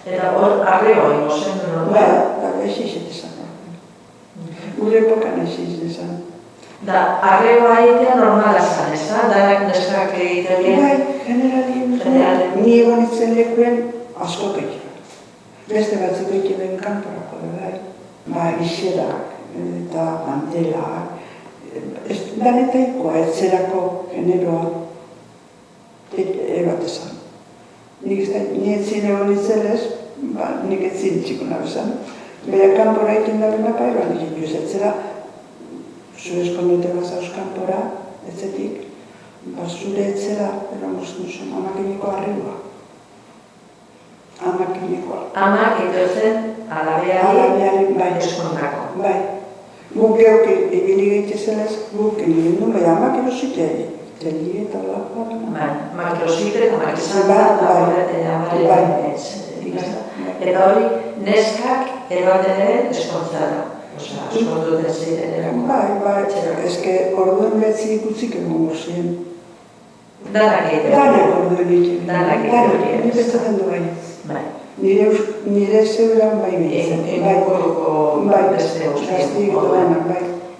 Eta hor, arreba hori gozen duen. Ba, eixizet esan. Gure epokan eixizet esan. Da, arreba egitea normala zan, ez da? Danak neskak egiten. Bai, generalien. Ni egon itzen lekuen asko gehiago. Beste batzuk egiten kanporako da, bai. Ba, ixerak eta mantelak. Danetaikoa, etzerako generoa. Ebat esan. Nik etzin egon itzelez, nik etzin txikuna bezan. Bera kanpora egiten da benaka, eban egin juz etzera. Zure eskondute bazauz kanpora, etzetik. Zure etzera, eramuz nuzun, amakineko arriba. Amakinekoa. Amak itozen alabeari bai. eskondako. Bai. Guk geuk egin egitezelez, guk egin du, bai amak erositea teli eta lako. Bai, makrosite eta makizan da, eta hori, neskak ebaten ere eskontzara. Osa, eskonduten ziren erako. Bai, eske orduen betzi ikutzik egon gozien. Danak egiten. Danak orduen egiten. Danak egiten. Ni betzaten du bai. Bai. Nire zeuran bai behitzen. Bai, beste guztien. Bai,